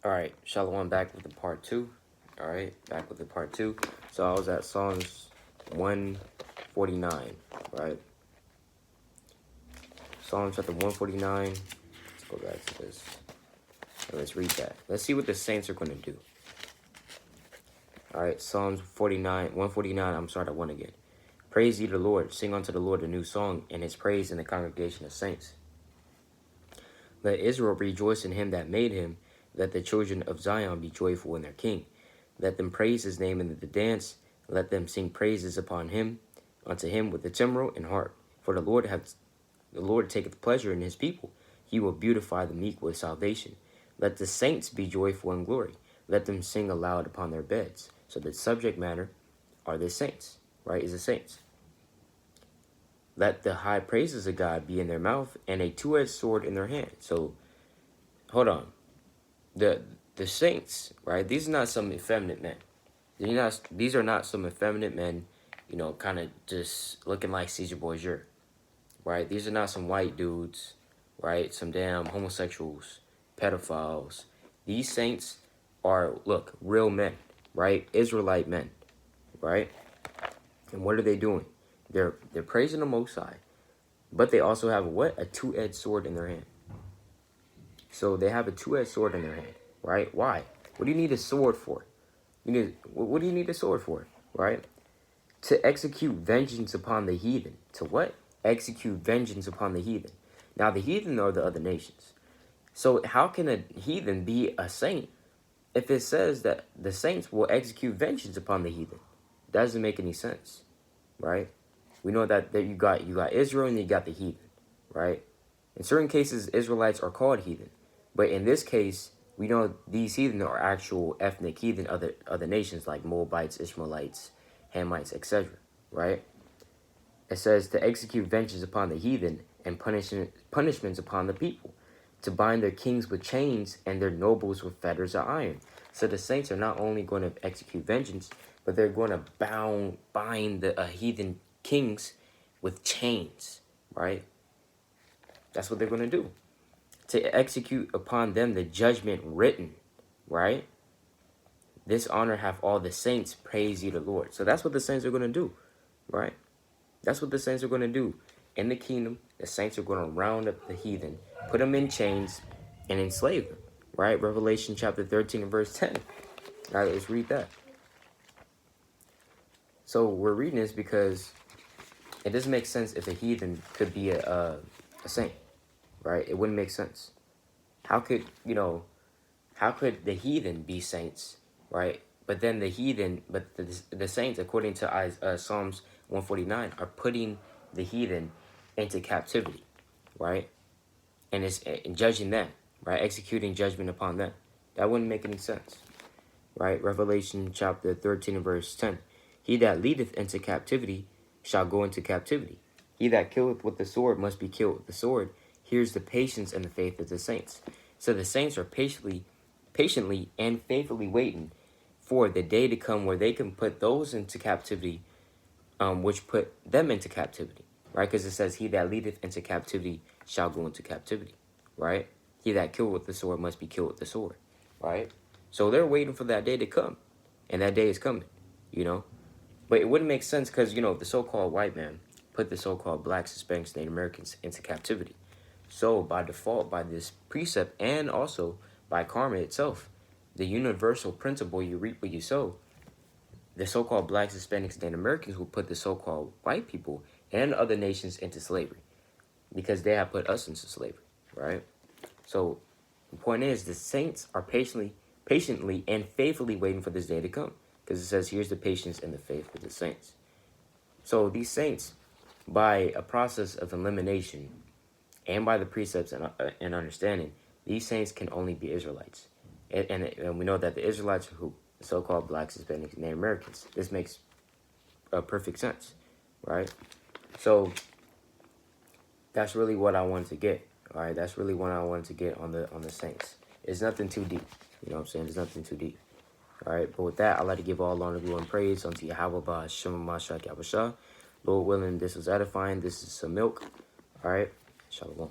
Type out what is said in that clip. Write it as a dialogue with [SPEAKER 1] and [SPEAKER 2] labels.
[SPEAKER 1] All right, Shalom, back with the part two. All right, back with the part two. So I was at Psalms 149, right? Psalms chapter 149. Let's go back to this. Let's read that. Let's see what the saints are going to do. All right, Psalms 149. I'm sorry, at 1 again. Praise ye the Lord. Sing unto the Lord a new song, and his praise in the congregation of saints. Let Israel rejoice in him that made him. Let the children of Zion be joyful in their king. Let them praise his name in the dance. Let them sing praises upon him, unto him with the timbrel and harp. For the Lord taketh pleasure in his people. He will beautify the meek with salvation. Let the saints be joyful in glory. Let them sing aloud upon their beds. So the subject matter are the saints, right? Is the saints. Let the high praises of God be in their mouth, and a two-edged sword in their hand. So, hold on. The saints, right? These are not some effeminate men. These are not some effeminate men, kind of just looking like Caesar Borgia, right? These are not some white dudes, right? Some damn homosexuals, pedophiles. These saints are, look, real men, right? Israelite men, right? And what are they doing? They're praising the Most High, but they also have what? A two-edged sword in their hand. So they have a two-edged sword in their hand, right? Why? What do you need a sword for? What do you need a sword for, right? To execute vengeance upon the heathen. To what? Execute vengeance upon the heathen. Now, the heathen are the other nations. So how can a heathen be a saint if it says that the saints will execute vengeance upon the heathen? That doesn't make any sense, right? We know that you got Israel and you got the heathen, right? In certain cases, Israelites are called heathen. But in this case, we know these heathen are actual ethnic heathen other nations like Moabites, Ishmaelites, Hamites, etc., right? It says to execute vengeance upon the heathen and punishments upon the people, to bind their kings with chains and their nobles with fetters of iron. So the saints are not only going to execute vengeance, but they're going to bind the heathen kings with chains, right? That's what they're going to do. To execute upon them the judgment written, right? This honor have all the saints, praise ye the Lord. So that's what the saints are going to do, right? That's what the saints are going to do. In the kingdom, the saints are going to round up the heathen, put them in chains, and enslave them, right? Revelation chapter 13 and verse 10. All right, let's read that. So we're reading this because it doesn't make sense if a heathen could be a saint, right? It wouldn't make sense. How could the heathen be saints, right? But then the saints, according to Psalms 149, are putting the heathen into captivity, right? And it's judging them, right? Executing judgment upon them. That wouldn't make any sense, right? Revelation chapter 13 and verse 10. He that leadeth into captivity shall go into captivity. He that killeth with the sword must be killed with the sword. Here's the patience and the faith of the saints. So the saints are patiently and faithfully waiting for the day to come where they can put those into captivity, which put them into captivity, right? Because it says, he that leadeth into captivity shall go into captivity, right? He that killed with the sword must be killed with the sword, right? So they're waiting for that day to come, and that day is coming, But it wouldn't make sense because, the so-called white man put the so-called blacks, Hispanics, Native Americans into captivity. So by default, by this precept, and also by karma itself, the universal principle, you reap what you sow, the so-called blacks, Hispanics, Native Americans will put the so-called white people and other nations into slavery because they have put us into slavery, right? So the point is, the saints are patiently and faithfully waiting for this day to come, because it says, here's the patience and the faith of the saints. So these saints, by a process of elimination and by the precepts and understanding, these saints can only be Israelites. And we know that the Israelites are who? The so-called blacks, Hispanics, Native Americans. This makes perfect sense, right? So that's really what I wanted to get. All right, that's really what I wanted to get on the saints. It's nothing too deep. You know what I'm saying? It's nothing too deep. All right, but with that, I'd like to give all honor, glory, and praise unto Yahweh Ba'Shem Mashak Yahweh. Lord willing, this was edifying. This is some milk. All right, shalom.